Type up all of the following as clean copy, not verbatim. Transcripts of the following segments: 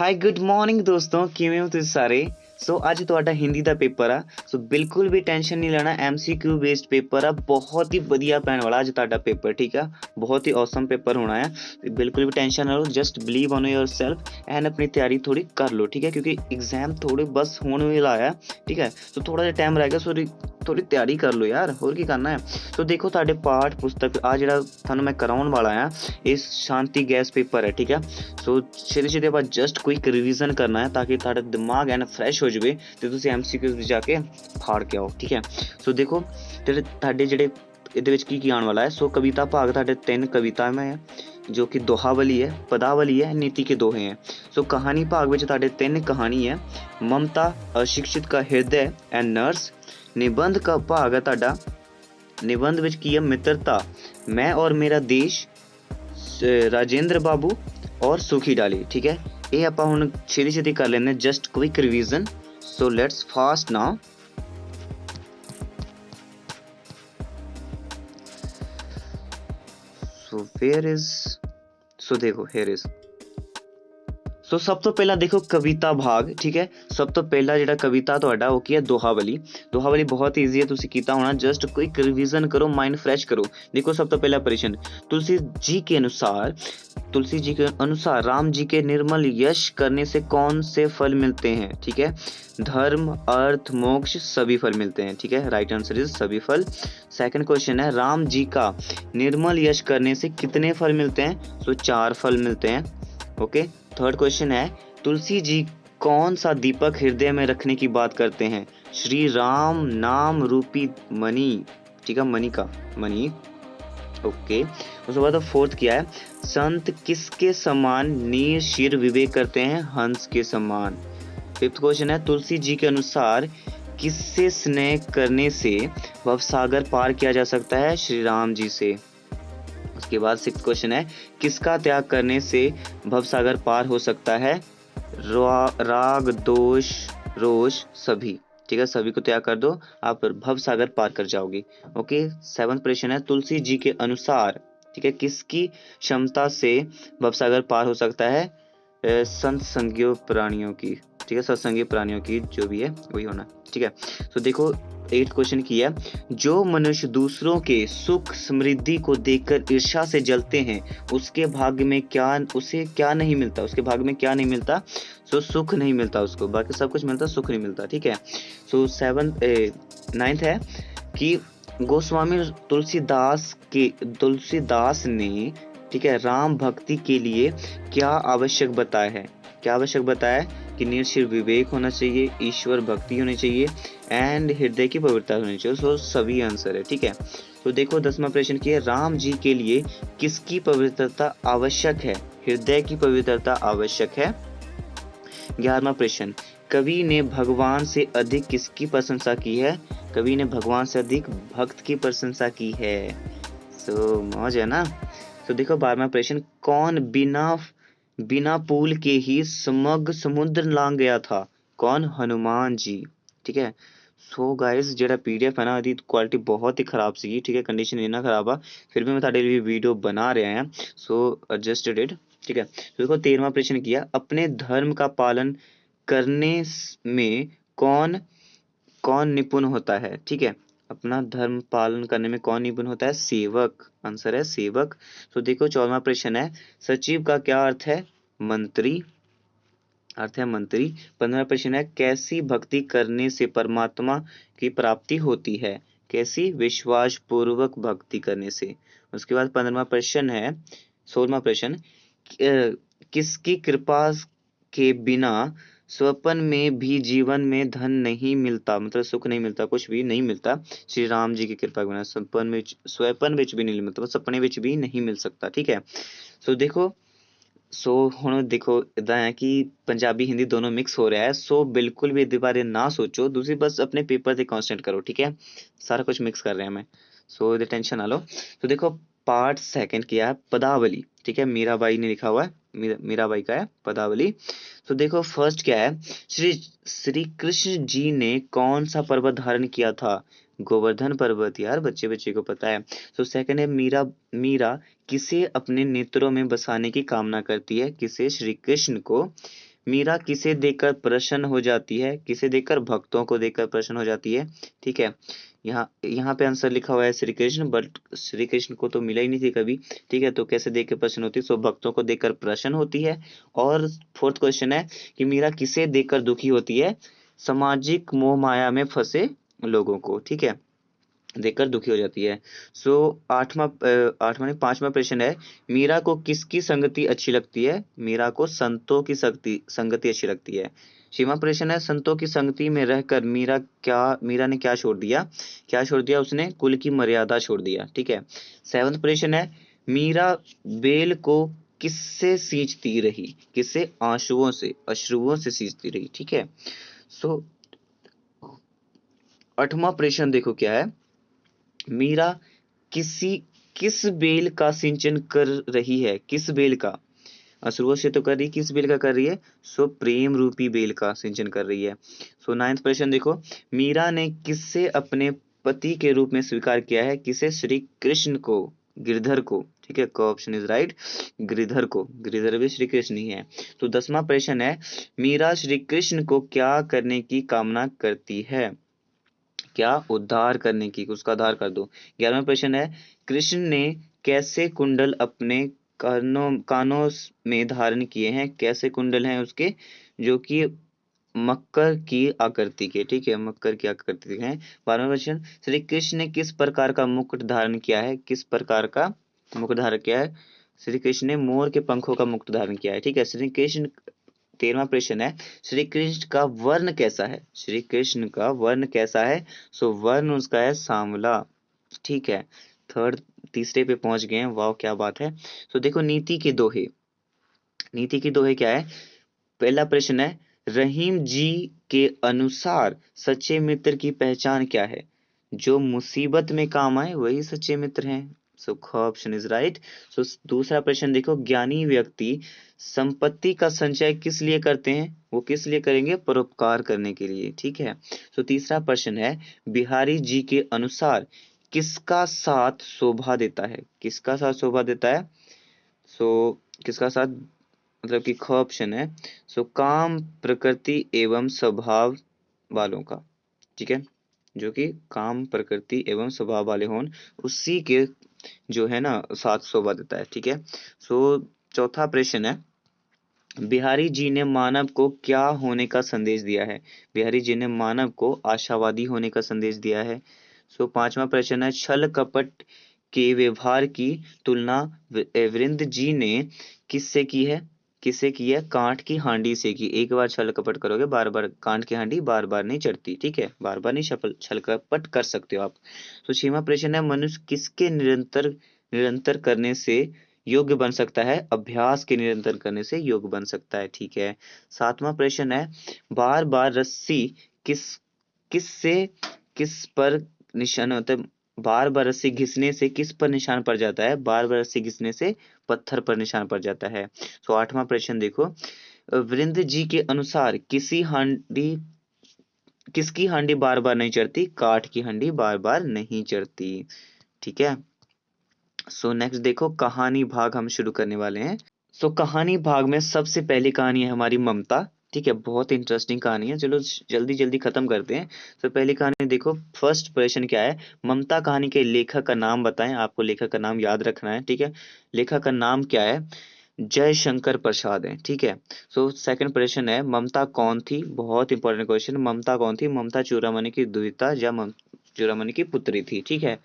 High good morning ਦੋਸਤੋ, ਕਿਵੇਂ ਹੋ ਤੁਸੀਂ ਸਾਰੇ। ਸੋ ਅੱਜ ਤੁਹਾਡਾ ਹਿੰਦੀ ਦਾ ਪੇਪਰ ਆ। ਸੋ ਬਿਲਕੁਲ ਵੀ ਟੈਨਸ਼ਨ ਨਹੀਂ ਲੈਣਾ, MCQ ਬੇਸਡ ਪੇਪਰ ਆ, ਬਹੁਤ ਹੀ ਵਧੀਆ ਪੈਣ ਵਾਲਾ ਅੱਜ ਤੁਹਾਡਾ ਪੇਪਰ। ਠੀਕ ਆ, ਬਹੁਤ ਹੀ ਔਸਮ ਪੇਪਰ ਹੋਣਾ ਆ। ਬਿਲਕੁਲ ਵੀ ਟੈਨਸ਼ਨ ਨਾ ਲਓ, just believe on your self and ਆਪਣੀ ਤਿਆਰੀ ਥੋੜੀ ਕਰ ਲਓ। ਠੀਕ ਹੈ, ਕਿਉਂਕਿ एग्जाम ਥੋੜੇ ਬਸ ਹੋਣ ਵਾਲਾ ਆ। ਠੀਕ ਹੈ, ਸੋ ਥੋੜਾ ਜਿਹਾ ਟਾਈਮ ਰਹਿ ਗਿਆ, ਸੋ ਥੋੜੀ ਤਿਆਰੀ ਕਰ ਲਓ ਯਾਰ, ਹੋਰ ਕੀ ਕਰਨਾ ਹੈ। ਸੋ ਦੇਖੋ ਤੁਹਾਡੇ ਪਾਠ ਪੁਸਤਕ ਆ ਜਿਹੜਾ ਤੁਹਾਨੂੰ ਮੈਂ ਕਰਾਉਣ ਵਾਲਾ ਆ, ਇਹ ਸ਼ਾਂਤੀ ਗੈਸ ਪੇਪਰ ਹੈ। ਠੀਕ ਹੈ, ਸੋ ਛੇਤੀ ਆਪਾਂ ਜਸਟ ਕੁਇਕ ਰਿਵੀਜ਼ਨ ਕਰਨਾ ਹੈ ਤਾਂ ਕਿ ਤੁਹਾਡਾ ਦਿਮਾਗ ਐਨ ਫਰੈਸ਼ ਹੋ ਜਾਵੇ ਤੇ ਤੁਸੀਂ MCQs ਵਿੱਚ ਜਾ ਕੇ ਫਾੜ ਕੇ ਆਓ। ਠੀਕ ਹੈ, ਸੋ ਦੇਖੋ ਤੁਹਾਡੇ ਜਿਹੜੇ ਇਹਦੇ ਵਿੱਚ ਕੀ ਆਉਣ ਵਾਲਾ ਹੈ। ਸੋ ਕविता भाग ਤੁਹਾਡੇ 3 कविताएं है जो कि दोहावली है, पदावली है, नीति के दोहे हैं। सो कहानी भाग ਵਿੱਚ ਤੁਹਾਡੇ 3 कहानी है, ममता, अशिक्षित का हृदय एंड नर्स। निबंध का भाग है ਤੁਹਾਡਾ, निबंध ਵਿੱਚ ਕੀ ਹੈ, मित्रता, मैं और मेरा देश, राजेंद्र बाबू और सुखी डाली। ठीक है, ये ਆਪਾਂ ਹੁਣ ਛੇਤੀ ਕਰ ਲੈਂਦੇ, just quick revision. So let's fast now. So where is, so देखो हेयर इज। सो सब तो पहला देखो कविता भाग। ठीक है, सब तो पहला ਜਿਹੜਾ कविता ਤੁਹਾਡਾ ਉਹ ਕੀ ਹੈ, दोहावली। दोहावली बहुत ईजी है, ਤੁਸੀਂ ਕੀਤਾ होना, जस्ट क्विक रिवीजन करो, माइंड फ्रेश करो। देखो सब तो पहला प्रश्न, तुलसी जी के अनुसार राम जी के निर्मल यश करने से कौन से फल मिलते हैं। ठीक है, धर्म, अर्थ, मोक्ष सभी फल मिलते हैं। ठीक है, राइट आंसर इज सभी फल। सेकंड क्वेश्चन है, राम जी का निर्मल यश करने से कितने फल मिलते हैं। सो 4 फल मिलते हैं। ओके, थर्ड क्वेश्चन है, तुलसी जी कौन सा दीपक हृदय में रखने की बात करते हैं। श्री राम नाम रूपी मणि। ठीक है, मणि का मणि। ओके, उसके बाद फोर्थ क्या है, संत किसके समान नीर शिर विवेक करते हैं, हंस के समान। फिफ्थ क्वेश्चन है, तुलसी जी के अनुसार किससे स्नेह करने से भवसागर पार किया जा सकता है, श्री राम जी से। उसके बाद सिक्स्थ क्वेश्चन है, किसका त्याग करने से भवसागर पार हो सकता है, राग दोष रोष सभी। ठीक है, सभी को त्याग कर दो, आप भव सागर पार कर जाओगे। ओके, सेवंथ प्रश्न है, तुलसी जी के अनुसार, ठीक है, किसकी क्षमता से भव सागर पार हो सकता है, संत संज्ञ प्राणियों की। ठीक है, सत्संगी प्राणियों की जो भी है वही होना। ठीक है, तो देखो 8th क्वेश्चन की है, जो मनुष्य दूसरों के सुख समृद्धि को देखकर ईर्ष्या से जलते हैं उसके भाग्य में क्या, उसे क्या नहीं मिलता, उसके भाग्य में क्या नहीं मिलता। सो सुख नहीं मिलता उसको, बाकी सब कुछ मिलता, सुख नहीं मिलता। ठीक है, सो 9th है कि गोस्वामी तुलसीदास ने, ठीक है, राम भक्ति के लिए क्या आवश्यक बताया है। क्या आवश्यक बताया कि निर्शिर विवेक होना चाहिए, ईश्वर भक्ति होनी चाहिए एंड हृदय की पवित्रता होनी चाहिए। सो सभी आंसर है। ठीक है, तो देखो 10वां प्रश्न की है, राम जी के लिए किसकी पवित्रता आवश्यक है, हृदय की पवित्रता आवश्यक है। 11वां प्रश्न, कवि ने भगवान से अधिक किसकी प्रशंसा की है, कवि ने भगवान से अधिक भक्त की प्रशंसा की है। सो मौज है ना। तो देखो 12वां प्रश्न, कौन बिना पुल के ही समग्र समुद्र लांग गया था, कौन, हनुमान जी। ठीक है, सो गाइस ਜਿਹੜਾ PDF ਹੈ ਨਾ ਇਹਦੀ ਕੁਆਲਿਟੀ ਬਹੁਤ ਹੀ ਖਰਾਬ ਸੀਗੀ। ਠੀਕ ਹੈ, ਕੰਡੀਸ਼ਨ ਇੰਨਾ ਖਰਾਬ ਆ, ਫਿਰ ਵੀ मैं ਤੁਹਾਡੇ लिए वीडियो बना रहा है। सो एडजस्टेड इट। ठीक है, तो देखो 13वां प्रश्न किया, अपने धर्म का पालन करने में कौन निपुण होता है। ठीक है, अपना धर्म पालन करने में कौन निपुण होता है, सेवक। आंसर है सेवक। तो देखो 14वां प्रश्न है, सचिव का क्या अर्थ है, मंत्री, अर्थ है मंत्री। 15वां प्रश्न है, कैसी भक्ति करने से परमात्मा की प्राप्ति होती है, कैसी, विश्वास पूर्वक भक्ति करने से। उसके बाद 15वां प्रश्न है, 16वां प्रश्न, किसकी कृपा के बिना स्वपन में भी जीवन में धन नहीं मिलता, मतलब सुख नहीं मिलता, कुछ भी नहीं मिलता, श्री राम जी की कृपा के बिना स्वपन विच भी नहीं मिलता, सपने विच भी नहीं मिल सकता। ठीक है, सो देखो, सो ਹੁਣ ਦੇਖੋ ਇਦਾਂ ਹੈ ਕਿ ਪੰਜਾਬੀ ਹਿੰਦੀ ਦੋਨੋਂ ਮਿਕਸ ਹੋ ਰਿਹਾ ਹੈ। ਸੋ ਬਿਲकुल भी ਇਹਦੇ ਬਾਰੇ ਨਾ ਸੋਚੋ, ਤੁਸੀਂ ਬਸ ਆਪਣੇ पेपर ਤੇ कॉन्सेंट्रेट करो। ठीक है, सारा कुछ मिक्स कर रहे हैं मैं, सो ਇਹਦੇ टेंशन ना लो। तो देखो पार्ट सेकंड किया है, पदावली। ठीक है, मीराबाई ने लिखा हुआ है, मीराबाई का है पदावली। तो देखो फर्स्ट क्या है, श्री कृष्ण जी ने कौन सा पर्वत धारण किया था, गोवर्धन पर्वत। यार बच्चे को पता है। तो सेकंड है, मीरा किसे अपने नेत्रों में बसाने की कामना करती है, किसे, श्री कृष्ण को। मीरा किसे देखकर प्रसन्न हो जाती है? किसे देखकर? भक्तों को देखकर प्रसन्न हो जाती है। ठीक है, यहाँ यहाँ पे आंसर लिखा हुआ है श्री कृष्ण, बट श्री कृष्ण को तो मिला ही नहीं थी कभी। ठीक है, तो कैसे देख के प्रसन्न होती है? सो भक्तों को देखकर प्रसन्न होती है। और फोर्थ क्वेश्चन है कि मीरा किसे देखकर दुखी होती है? सामाजिक मोह माया में फंसे लोगों को। ठीक है, देखकर दुखी हो जाती है। सो आठवां नहीं, पांचवा प्रश्न है, मीरा को किसकी संगति अच्छी लगती है? मीरा को संतों की संगति अच्छी लगती है। छठवां प्रश्न है, संतों की संगति में रहकर मीरा ने क्या छोड़ दिया? क्या छोड़ दिया? उसने कुल की मर्यादा छोड़ दिया। ठीक है। सेवंथ प्रश्न है, मीरा बेल को किससे सींचती रही? किससे? अश्रुओं से सींचती रही। ठीक है। सो आठवां प्रश्न देखो क्या है, मीरा किसी किस बेल का सिंचन कर रही है? किस बेल का? अश्रुओं से तो कर रही, किस बेल का कर रही है? सो प्रेम रूपी बेल का सिंचन कर रही है। सो नाइन्थ प्रश्न देखो, मीरा ने किससे अपने पति के रूप में स्वीकार किया है? किसे? श्री कृष्ण को, गिरधर को। ठीक है, ऑप्शन इज राइट, गिरधर को। गिरधर भी श्री कृष्ण ही है। तो 10वां प्रश्न है, मीरा श्री कृष्ण को क्या करने की कामना करती है? क्या? उद्धार करने की, उसका उद्धार कर दो। 11वां प्रश्न है, कृष्ण ने कैसे कुंडल अपने कानों में धारण किए हैं? कैसे कुंडल हैं उसके? जो कि मकर की आकृति के। ठीक है, मकर की आकृति के हैं। 12वां प्रश्न, श्री कृष्ण ने किस प्रकार का मुकुट धारण किया है? किस प्रकार का मुकुट धारण किया है? श्री कृष्ण ने मोर के पंखों का मुकुट धारण किया है। ठीक है, श्री कृष्ण। 13वां प्रश्न है, श्री कृष्ण का वर्ण कैसा है? श्री कृष्ण का वर्ण कैसा है? सो वर्ण उसका है सांवला। ठीक है, तीसरे पे पहुंच गए हैं। वाह, क्या बात है। तो देखो, नीति के दोहे। नीति के दोहे क्या है? पहला प्रश्न है, रहीम जी के अनुसार सच्चे मित्र की पहचान क्या है? जो मुसीबत में काम आए वही सच्चे मित्र हैं। So option is right. So दूसरा प्रश्न देखो, ज्ञानी व्यक्ति संपत्ति का संचय किस लिए करते हैं? वो किस लिए करेंगे? परोपकार करने के लिए। ठीक है। सो तीसरा प्रश्न है, बिहारी जी के अनुसार किसका साथ शोभा देता है? किसका साथ शोभा देता है? सो किसका साथ, मतलब कि ख ऑप्शन है। सो काम, प्रकृति एवं स्वभाव वालों का। ठीक है, जो कि काम, प्रकृति एवं स्वभाव वाले हों, उसी के जो है ना साथ शोभा देता है। ठीक है। सो चौथा प्रश्न है, बिहारी जी ने मानव को क्या होने का संदेश दिया है? बिहारी जी ने मानव को आशावादी होने का संदेश दिया है। सो पांचवा प्रश्न है, छल कपट के व्यवहार की तुलना वृंद जी ने किससे की है? किससे की है? कांट की हांडी से की। एक बार छल कपट करोगे, बार बार कांट की हांडी बार बार नहीं चढ़ती। ठीक है, बार बार नहीं छल कपट कर सकते हो आप। तो छठवां प्रश्न है, मनुष्य किसके निरंतर निरंतर करने से योग्य बन सकता है? अभ्यास के निरंतर करने से योग्य बन सकता है। ठीक है। सातवां प्रश्न है, बार बार रस्सी किस किस से किस पर निशान होता है? बार बार रस्सी घिसने से किस पर निशान पड़ जाता है? बार बार रस्सी घिसने से पत्थर पर निशान पड़ जाता है। तो आठवां प्रश्न देखो, वृंद जी के अनुसार किसकी हांडी बार बार नहीं चढ़ती? काठ की हांडी बार बार नहीं चढ़ती। ठीक है। सो नेक्स्ट देखो, कहानी भाग हम शुरू करने वाले हैं। सो कहानी भाग में सबसे पहली कहानी है हमारी ममता। ठीक है, बहुत इंटरेस्टिंग कहानी है। चलो जल्दी जल्दी खत्म करते हैं। तो पहली कहानी देखो, फर्स्ट प्रश्न क्या है, ममता कहानी के लेखक का नाम बताएं। आपको लेखक का नाम याद रखना है। ठीक है, लेखक का नाम क्या है? जयशंकर प्रसाद है। ठीक है। सो सेकंड प्रश्न है, ममता कौन थी? बहुत इंपॉर्टेंट क्वेश्चन, ममता कौन थी? ममता चूड़ामणि की दुहिता या चूड़ामणि की पुत्री थी। ठीक है।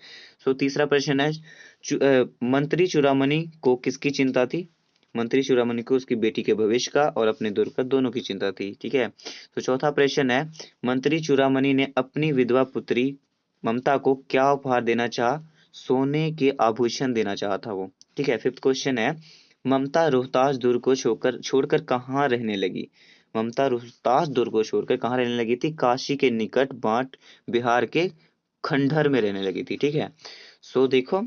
सो तीसरा प्रश्न है, मंत्री चूड़ामणि को किसकी चिंता थी? मंत्री चूड़ामणि को उसकी बेटी के भविष्य का और अपने दुर्ग का, दोनों की चिंता थी। ठीक है। तो चौथा प्रश्न है, मंत्री चूड़ामणि ने अपनी विधवा पुत्री ममता को क्या उपहार देना चाहा? सोने के आभूषण देना चाहा था वो। ठीक है। फिफ्थ क्वेश्चन है, ममता रोहतास दुर्ग को छोड़कर कहाँ रहने लगी? ममता रोहतास दुर्ग को छोड़कर कहाँ रहने लगी थी? काशी के निकट बांट बिहार के खंडहर में रहने लगी थी। ठीक है। सो देखो,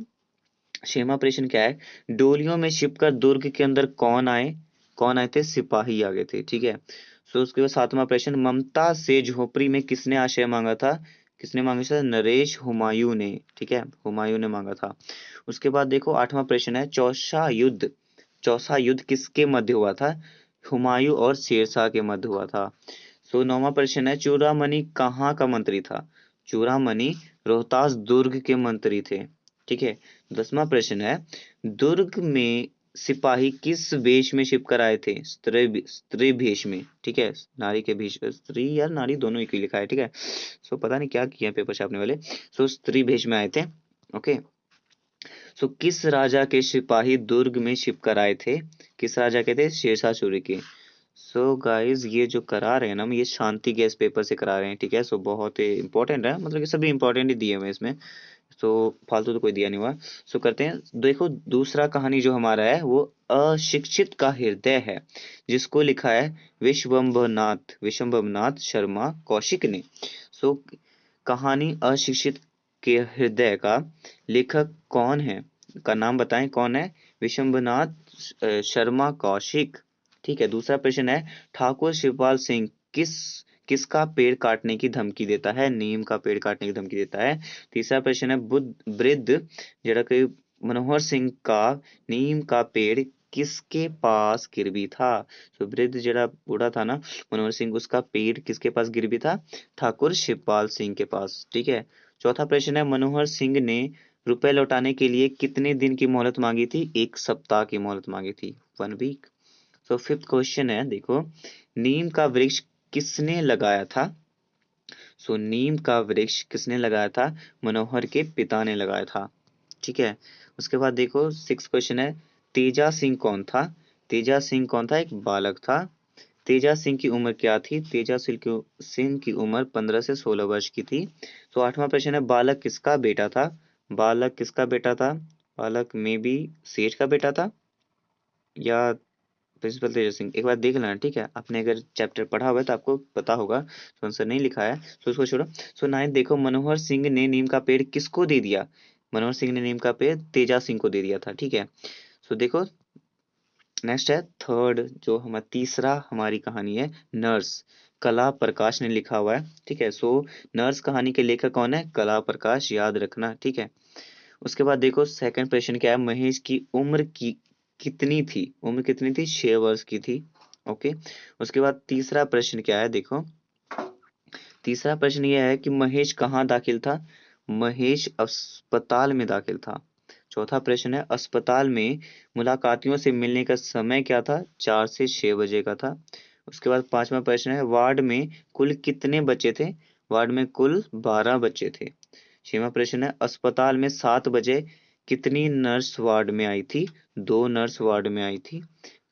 छठवां प्रश्न क्या है, डोलियों में छिपकर दुर्ग के अंदर कौन आए थे? सिपाही आ गए थे। ठीक है। सो उसके बाद सातवां प्रश्न, ममता से झोपड़ी में किसने आश्रय मांगा था? किसने मांगा था? नरेश हुमायूं ने। ठीक है, हुमायूं ने मांगा था। उसके बाद देखो, आठवां प्रश्न है, चौसा युद्ध किसके मध्य हुआ था? हुमायूं और शेरशाह के मध्य हुआ था। सो 9वां प्रश्न है, चूड़ामणि कहाँ का मंत्री था? चूड़ामणि रोहतास दुर्ग के मंत्री थे। ठीक है। 10वां प्रश्न है, दुर्ग में सिपाही किस वेश में छिपकर आए थे? स्त्री भेष में। ठीक है, नारी के भेष, स्त्री या नारी दोनों एक ही लिखा है। ठीक है, सो पता नहीं क्या किया पेपर छापने वाले। सो स्त्री भेष में आए थे। ओके। सो किस राजा के सिपाही दुर्ग में छिपकर आए थे? किस राजा के थे? शेरशाह सूरी के। सो गाइज ये जो करा रहे हैं ना, हम ये शांति गैस पेपर से करा रहे हैं। ठीक है, सो बहुत ही इंपॉर्टेंट है, मतलब कि सभी इंपॉर्टेंट ही दिए हुए हैं इसमें, तो फालतू तो कोई दिया नहीं हुआ। सो करते हैं, देखो दूसरा कहानी जो हमारा है वो अशिक्षित का हृदय है, जिसको लिखा है विश्वम्भरनाथ शर्मा कौशिक ने। सो कहानी अशिक्षित के हृदय का लेखक कौन है? का नाम बताएं, कौन है? विश्वम्भरनाथ शर्मा कौशिक। ठीक है। दूसरा प्रश्न है, ठाकुर शिवपाल सिंह किसका पेड़ काटने की धमकी देता है? नीम का पेड़ काटने की धमकी देता है। तीसरा प्रश्न है, वृद्ध जरा कि मनोहर सिंह का नीम का पेड़ किसके पास गिरवी था? तो वृद्ध जरा बूढ़ा था ना मनोहर सिंह, उसका पेड़ किसके पास गिरवी था? ठाकुर शिवपाल सिंह के पास। ठीक है। चौथा प्रश्न है, मनोहर सिंह ने रुपए लौटाने के लिए कितने दिन की मोहलत मांगी थी? 1 सप्ताह की मोहलत मांगी थी, 1 वीक। तो फिफ्थ क्वेश्चन है, देखो नीम का वृक्ष किसने लगाया था? सो नीम का वृक्ष किसने लगाया था? मनोहर के पिता ने लगाया था। ठीक है। उसके बाद देखो 6 क्वेश्चन है, तेजा सिंह कौन था? तेजा सिंह कौन था? एक बालक था। तेजा सिंह की उम्र क्या थी? तेजा सिंह की उम्र 15 से 16 वर्ष की थी। तो 8वां प्रश्न है, बालक किसका बेटा था? बालक किसका बेटा था? बालक में भी सेठ का बेटा था या प्रिंसिपल तेजा सिंह? एक बार देख लेना। ठीक है, आपने अगर चैप्टर पढ़ा हुआ है तो आपको पता होगा, तो आंसर नहीं लिखा है तो उसको छोड़ो। सो 9 देखो, मनोहर सिंह ने नीम का पेड़ किसको दे दिया? मनोहर सिंह ने नीम का पेड़ तेजा सिंह को दे दिया था। ठीक है। सो देखो नेक्स्ट है थर्ड, जो हमारा तीसरा हमारी कहानी है, नर्स। कला प्रकाश ने लिखा हुआ है। ठीक है। सो नर्स कहानी के लेखक कौन है? कला प्रकाश, याद रखना। ठीक है। उसके बाद देखो सेकंड प्रश्न क्या है, महेश की उम्र की कितनी थी? उम्र कितनी थी? 6 वर्ष की थी। ओके। उसके बाद तीसरा प्रश्न क्या है, देखो तीसरा प्रश्न यह है कि महेश कहाँ दाखिल था? महेश अस्पताल में दाखिल था। चौथा प्रश्न है, अस्पताल में मुलाकातियों से मिलने का समय क्या था? 4 से 6 बजे का था। उसके बाद 5वां प्रश्न है, वार्ड में कुल कितने बच्चे थे? वार्ड में कुल 12 बच्चे थे। 6वां प्रश्न है, अस्पताल में 7 बजे कितनी नर्स वार्ड में आई थी? 2 नर्स वार्ड में आई थी।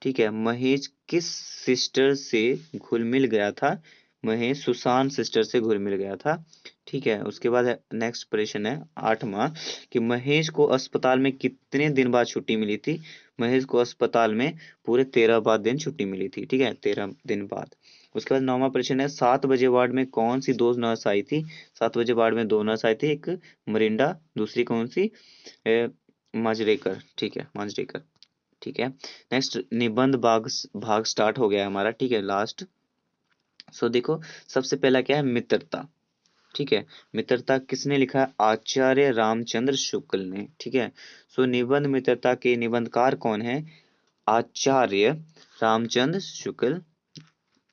ठीक है। महेश किस सिस्टर से घुल मिल गया था? महेश सुशांत सिस्टर से घुल मिल गया था। ठीक है। उसके बाद नेक्स्ट प्रश्न है 8वां, कि महेश को अस्पताल में कितने दिन बाद छुट्टी मिली थी? महेश को अस्पताल में पूरे 13 बाद दिन छुट्टी मिली थी। ठीक है, 13 दिन बाद। उसके बाद 9वां प्रश्न है, 7 बजे वार्ड में कौन सी 2 नर्स आई थी? 7 बजे वार्ड में 2 नर्स आई थी, एक मरिंडा, दूसरी कौन सी? मांजरेकर। ठीक है, मांजरेकर। ठीक है। नेक्स्ट निबंध भाग स्टार्ट हो गया है हमारा। ठीक है, लास्ट। सो देखो सबसे पहला क्या है, मित्रता। ठीक है। मित्रता किसने लिखा है? आचार्य रामचंद्र शुक्ल ने। ठीक है। सो निबंध मित्रता के निबंधकार कौन है? आचार्य रामचंद्र शुक्ल।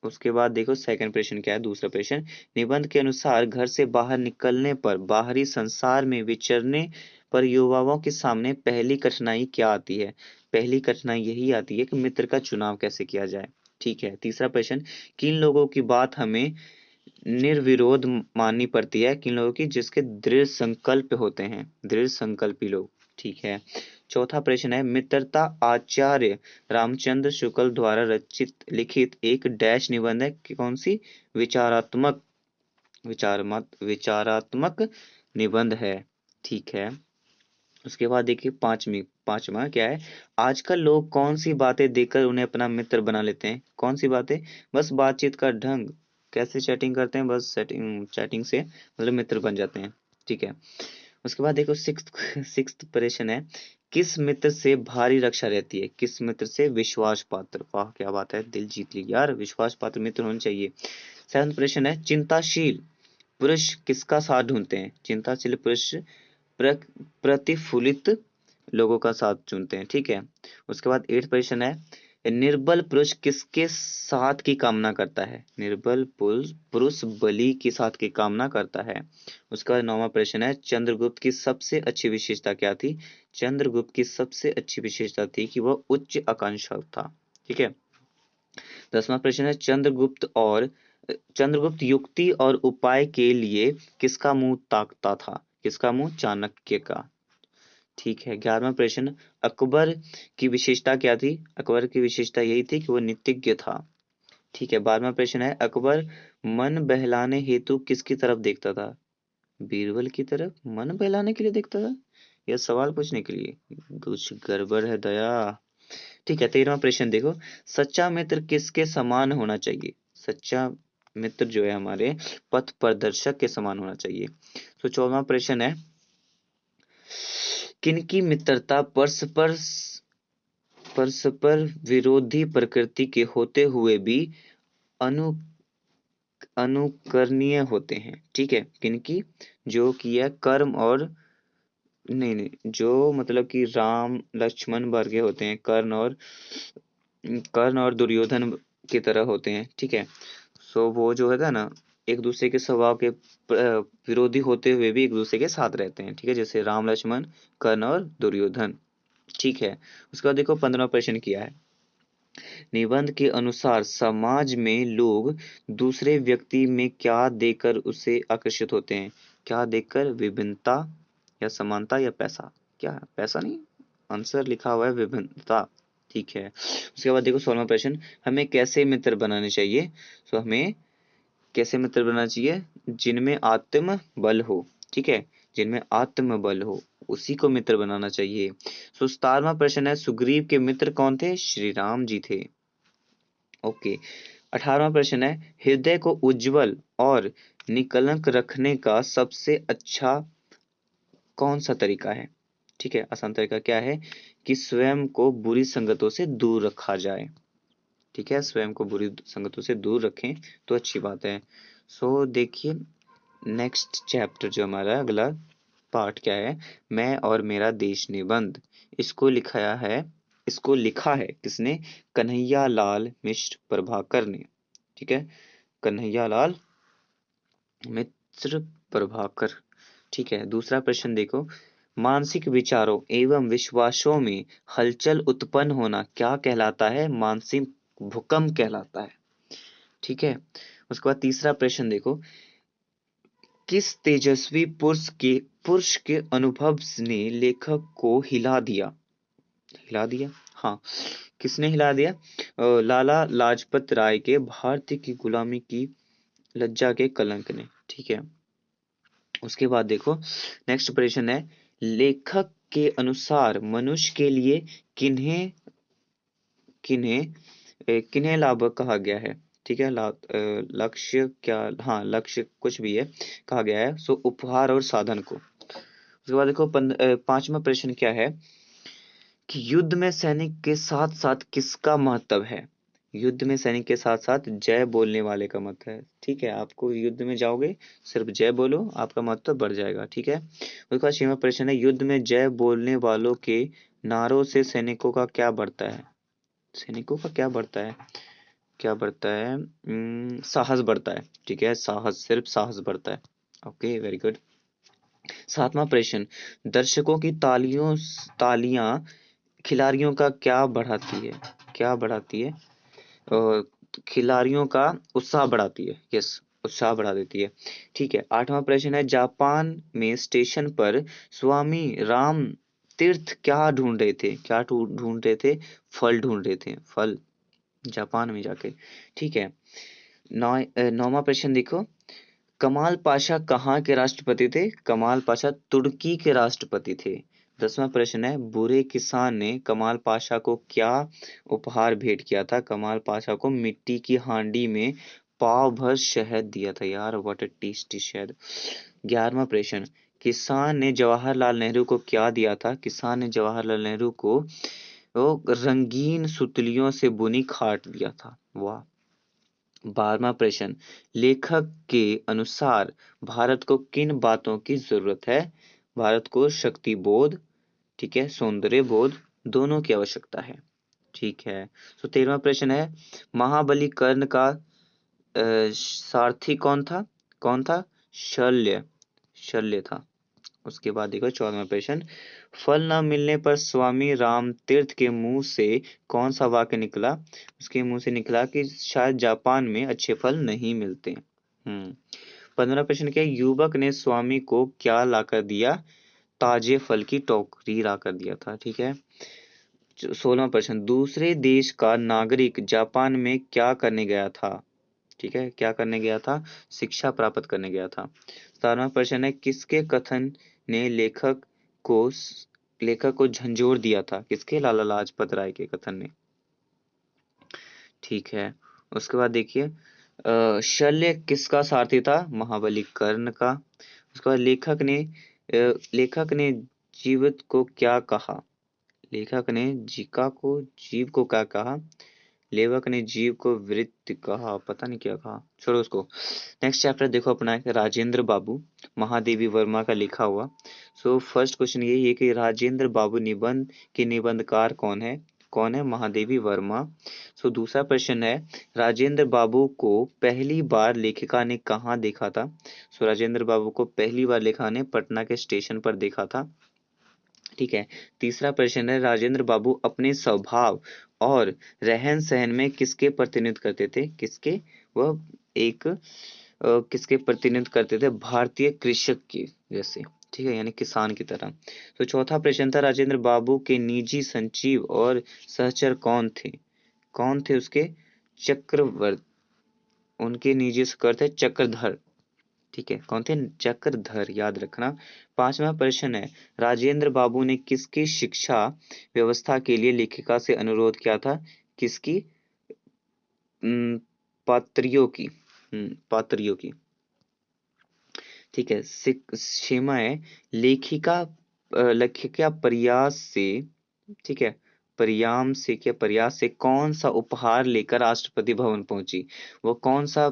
उसके बाद देखो सेकंड प्रश्न क्या है, दूसरा प्रश्न, निबंध के अनुसार घर से बाहर निकलने पर, बाहरी संसार में विचरने पर युवाओं के सामने पहली कठिनाई क्या आती है? पहली कठिनाई यही आती है कि मित्र का चुनाव कैसे किया जाए। ठीक है। तीसरा प्रश्न, किन लोगों की बात हमें निर्विरोध माननी पड़ती है? किन लोगों की? जिसके दृढ़ संकल्प होते हैं, दृढ़ संकल्पी लोग। ठीक है। चौथा प्रश्न है, मित्रता आचार्य रामचंद्र शुक्ल द्वारा रचित लिखित एक डैश निबंध है कि कौन सी? विचारात्मक निबंध है। ठीक है। उसके बाद देखिए पांचवा क्या है, आजकल लोग कौन सी बातें देखकर उन्हें अपना मित्र बना लेते हैं? कौन सी बातें? बस बातचीत का ढंग, कैसे चैटिंग करते हैं, बस चैटिंग से मतलब मित्र बन जाते हैं। ठीक है। उसके बाद देखो सिक्स्थ प्रश्न है, किस मित्र से भारी रक्षा रहती है? किस मित्र से? विश्वास पात्र। वाह क्या बात है, दिल जीत ली यार, विश्वास पात्र मित्र होने चाहिए। सेवंथ प्रश्न है, चिंताशील पुरुष किसका साथ ढूंढते हैं? चिंताशील पुरुष प्रतिफलित लोगों का साथ चुनते हैं। ठीक है। उसके बाद 8th प्रश्न है, निर्बल पुरुष किसके साथ की कामना करता है? निर्बल पुरुष बलि के साथ की कामना करता है। उसका 9वां प्रश्न है, चंद्रगुप्त की सबसे अच्छी विशेषता क्या थी? चंद्रगुप्त की सबसे अच्छी विशेषता थी कि वह उच्च आकांक्षा था। ठीक है। 10वां प्रश्न है, चंद्रगुप्त युक्ति और उपाय के लिए किसका मुंह ताकता था? किसका मुंह? चाणक्य का। ठीक है। 11वां प्रश्न, अकबर की विशेषता क्या थी? अकबर की विशेषता यही थी कि वो नीतिज्ञ था। ठीक है। 12वां प्रश्न है, अकबर मन बहलाने हेतु किसकी तरफ देखता था? बीरबल की तरफ मन बहलाने के लिए देखता था, यह सवाल पूछने के लिए? कुछ गड़बड़ है दया। ठीक है। 13वां प्रश्न देखो, सच्चा मित्र किसके समान होना चाहिए? सच्चा मित्र जो है हमारे पथ प्रदर्शक के समान होना चाहिए। तो 14वां प्रश्न है, किनकी मित्रता परस्पर विरोधी प्रकृति के होते हुए भी अनु अनुकरणीय होते हैं? ठीक है। किनकी? जो कि है कर्म और नहीं नहीं, जो मतलब कि राम लक्ष्मण वर्गे होते हैं, कर्ण और दुर्योधन की तरह होते हैं। ठीक है। सो वो जो है ना, एक दूसरे के स्वभाव के विरोधी होते हुए भी एक दूसरे के साथ रहते हैं। ठीक है। जैसे राम लक्ष्मण, कर्ण और दुर्योधन। ठीक है। उसके बाद देखो 15वां प्रश्न किया है, निबंध के अनुसार समाज में लोग दूसरे व्यक्ति में क्या देखकर उसे आकर्षित होते हैं? क्या देखकर? विभिन्नता या समानता या पैसा? क्या है? पैसा नहीं, आंसर लिखा हुआ है विभिन्नता। ठीक है। उसके बाद देखो 16वां प्रश्न, हमें कैसे मित्र बनाने चाहिए? तो हमें कैसे मित्र बनाना चाहिए? जिनमें आत्म बल हो। ठीक है। जिनमें आत्म बल हो उसी को मित्र बनाना चाहिए। 17वां प्रश्न है, सुग्रीव के मित्र कौन थे? श्री राम जी थे। ओके। 18वां प्रश्न है, हृदय को उज्जवल और निकलंक रखने का सबसे अच्छा कौन सा तरीका है? ठीक है। आसान तरीका क्या है? कि स्वयं को बुरी संगतों से दूर रखा जाए। ठीक है। स्वयं को बुरी संगतों से दूर रखें तो अच्छी बात है। सो देखिए, नेक्स्ट चैप्टर जो हमारा अगला पार्ट क्या है, मैं और मेरा देश निबंध। इसको लिखा है किसने? कन्हैया लाल मिश्र प्रभाकर ने। ठीक है। कन्हैया लाल मित्र प्रभाकर। ठीक है। दूसरा प्रश्न देखो, मानसिक विचारों एवं विश्वासों में हलचल उत्पन्न होना क्या कहलाता है? मानसिक भूकंप कहलाता है। ठीक है। उसके बाद तीसरा प्रश्न देखो, किस तेजस्वी पुरुष के अनुभव ने लेखक को हिला दिया? हिला दिया, हाँ। किसने हिला दिया? लाला लाजपत राय के भारतीय की गुलामी की लज्जा के कलंक ने। ठीक है। उसके बाद देखो नेक्स्ट प्रश्न है, लेखक के अनुसार मनुष्य के लिए किन्हें किन्हें किन्हें लाभ कहा गया है? ठीक है। लक्ष्य क्या, हाँ लक्ष्य कुछ भी है कहा गया है, सो उपहार और साधन को। उसके बाद देखो 5वां प्रश्न क्या है कि युद्ध में सैनिक के साथ साथ किसका महत्व है? युद्ध में सैनिक के साथ साथ जय बोलने वाले का महत्व है। ठीक है। आपको युद्ध में जाओगे सिर्फ जय बोलो, आपका महत्व बढ़ जाएगा। ठीक है। उसके बाद 6वां प्रश्न है, युद्ध में जय बोलने वालों के नारों से सैनिकों का क्या बढ़ता है? सैनिकों का क्या बढ़ता है? क्या बढ़ता है? साहस बढ़ता है। ठीक है। साहस, सिर्फ साहस बढ़ता है। Okay, very good. 7वां प्रश्न, दर्शकों की तालियां खिलाड़ियों का क्या बढ़ाती है? क्या बढ़ाती है? खिलाड़ियों का उत्साह बढ़ाती है। यस, उत्साह बढ़ा देती है। ठीक है। 8वां प्रश्न है, जापान में स्टेशन पर स्वामी राम तीर्थ क्या ढूंढ रहे थे? क्या ढूंढ रहे थे? फल ढूंढ रहे थे, फल, जापान में जाके। ठीक है। 9वां प्रश्न देखो, कमाल पाशा कहाँ के राष्ट्रपति थे? कमाल पाशा तुर्की के राष्ट्रपति थे। 10वां प्रश्न है, बुरे किसान ने कमाल पाशा को क्या उपहार भेंट किया था? कमाल पाशा को मिट्टी की हांडी में पाव भर शहद दिया था। यार व्हाट अ टेस्टी शहद। 11वां प्रश्न, किसान ने जवाहरलाल नेहरू को क्या दिया था? किसान ने जवाहरलाल नेहरू को वो रंगीन सुतलियों से बुनी खाट दिया था। वाह। 12वां प्रश्न, लेखक के अनुसार भारत को किन बातों की जरूरत है? भारत को शक्ति बोध, ठीक है, सौंदर्य बोध, दोनों की आवश्यकता है। ठीक है। तो 13वां प्रश्न है, महाबली कर्ण का सारथी कौन था? शल्य, शल्य था। उसके बाद देखो 14वां प्रश्न, फल न मिलने पर स्वामी रामतीर्थ के मुंह से कौन सा वाक्य निकला? उसके मुंह से निकला कि शायद जापान में अच्छे फल नहीं मिलते। 15वां प्रश्न क्या है, युवक ने स्वामी को क्या लाकर दिया? ताजे फल की टोकरी लाकर दिया था। ठीक है। 16वां प्रश्न, दूसरे देश का नागरिक जापान में क्या करने गया था? ठीक है, क्या करने गया था? शिक्षा प्राप्त करने गया था। 17वां प्रश्न है, किसके कथन ने लेखक को झंझोर दिया था? किसके? लाला लाजपत राय के कथन ने। ठीक है। उसके बाद देखिए, शल्य किसका सारथी था? महाबली कर्ण का। उसके बाद लेखक ने जीवित को क्या कहा? लेखक ने जीव को क्या कहा? लेखक ने जीव को वृत्त कहा, पता नहीं क्या कहा, छोड़ो उसको। नेक्स्ट चैप्टर देखो अपना है राजेंद्र बाबू, महादेवी वर्मा का लिखा हुआ। सो फर्स्ट क्वेश्चन ये है कि राजेंद्र बाबू निबंध के निबंधकार कौन है? महादेवी वर्मा। सो दूसरा प्रश्न है, राजेंद्र बाबू को पहली बार लेखिका ने कहाँ देखा था? सो राजेंद्र बाबू को पहली बार लेखिका ने पटना के स्टेशन पर देखा था। ठीक है। तीसरा प्रश्न है, राजेंद्र बाबू अपने स्वभाव और रहन सहन में किसके प्रतिनिधित्व करते थे? वह एक किसके प्रतिनिधित्व करते थे? भारतीय कृषक के जैसे। ठीक है, यानी किसान की तरह। तो चौथा प्रश्न था, राजेंद्र बाबू के निजी सचिव और सहचर कौन थे उसके? चक्रवर्ती। उनके निजी सहचर थे चक्रधर। ठीक है, कौन थे? चक्रधर, याद रखना। पांचवा प्रश्न है, राजेंद्र बाबू ने किसकी शिक्षा व्यवस्था के लिए लेखिका से अनुरोध किया था? किसकी? पात्रियों की। पात्रियों की। ठीक है। सीमा है, लेखिका प्रयास से, ठीक है, प्रयास से कौन सा उपहार लेकर राष्ट्रपति भवन पहुंची? वो कौन सा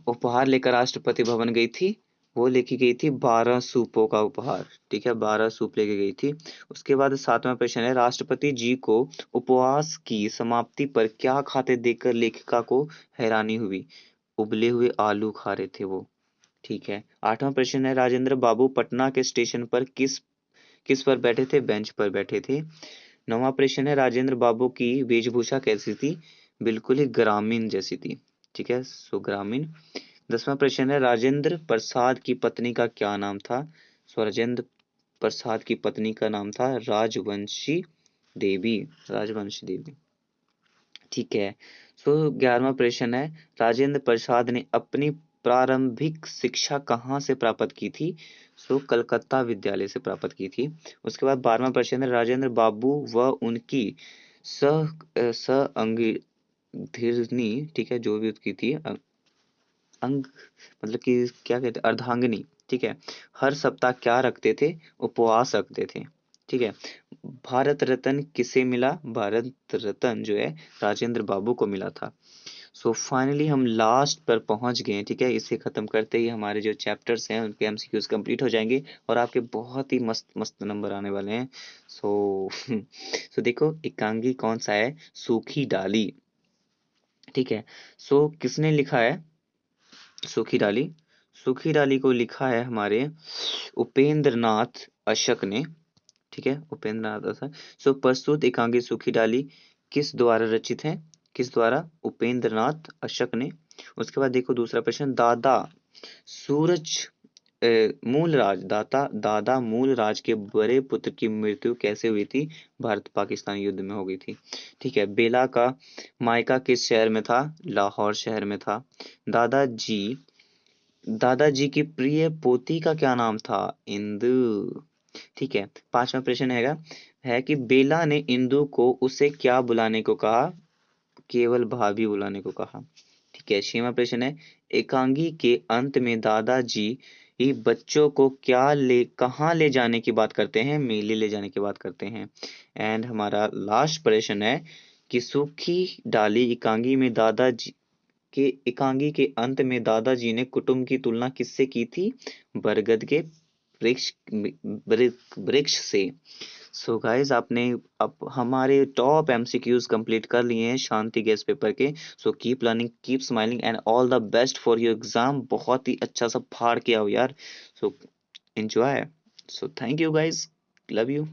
उपहार लेकर राष्ट्रपति भवन गई थी? वो लेके गई थी 12 सूपों का उपहार। ठीक है, 12 सूप लेके गई थी। उसके बाद 7वां प्रश्न है, राष्ट्रपति जी को उपवास की समाप्ति पर क्या खाते देखकर लेखिका को हैरानी हुई? उबले हुए आलू खा रहे थे वो। ठीक है। 8वां प्रश्न है, राजेंद्र बाबू पटना के स्टेशन पर किस पर बैठे थे? बेंच पर बैठे थे। 9वां प्रश्न है, राजेंद्र बाबू की वेशभूषा कैसी थी? बिल्कुल ही ग्रामीण जैसी थी। ठीक है, सो ग्रामीण। 10वां प्रश्न है, राजेंद्र प्रसाद की पत्नी का क्या नाम था? सो राजेंद्र प्रसाद की पत्नी का नाम था राजवंशी देवी। राजवंशी देवी। ठीक है। सो 11वां प्रश्न है, राजेंद्र प्रसाद ने अपनी प्रारंभिक शिक्षा कहाँ से प्राप्त की थी? सो कलकत्ता विद्यालय से प्राप्त की थी। उसके बाद 12वां प्रश्न है, राजेंद्र बाबू व उनकी स अंगी धीरनी, ठीक है, जो भी उसकी थी अंग, मतलब कि क्या कहते हैं, अर्धांगिनी। ठीक है, हर सप्ताह क्या रखते थे? उपवास रखते थे। ठीक है। भारत रत्न किसे मिला? भारत रत्न जो है राजेंद्र बाबू को मिला था। सो फाइनली हम लास्ट पर पहुंच गए हैं। ठीक है, इसे खत्म करते ही हमारे जो चैप्टर्स हैं उनके एमसीक्यूज कंप्लीट हो जाएंगे और आपके बहुत ही मस्त मस्त नंबर आने वाले हैं। सो सो देखो, एकांगी कौन सा है? सूखी डाली। ठीक है। सो किसने लिखा है सूखी डाली? सूखी डाली को लिखा है हमारे उपेंद्र नाथ अशक ने। ठीक है, उपेंद्र नाथ अशक। सो प्रस्तुत एकांगी सूखी डाली किस द्वारा रचित है? किस द्वारा? उपेंद्र नाथ अशक ने। उसके बाद देखो दूसरा प्रश्न, दादा सूरज दादा मूल राज के बड़े पुत्र की मृत्यु कैसे हुई थी? भारत पाकिस्तान युद्ध में हो गई थी। ठीक है। बेला का मायका किस शहर में था? लाहौर शहर में था। दादाजी दादाजी की प्रिय पोती का क्या नाम था? इंदु। ठीक है। पांचवा प्रश्न है कि बेला ने इंदु को उसे क्या बुलाने को कहा? केवल भाभी बुलाने को कहा। ठीक है। छठवां प्रश्न है, एकांगी के अंत में दादाजी ही बच्चों को कहाँ ले जाने की बात करते हैं? मेले ले जाने की बात करते हैं। एंड हमारा लास्ट प्रश्न है कि सूखी डाली एकांगी के अंत में दादाजी ने कुटुंब की तुलना किससे की थी? बरगद के वृक्ष से। सो गाइस आपने अब हमारे टॉप एमसीक्यूज कंप्लीट कर लिए हैं शांति गैस पेपर के। So keep learning, keep smiling and all the best for your exam. बहुत ही अच्छा सा फाड़ के आओ यार। So enjoy. So thank you guys, love you.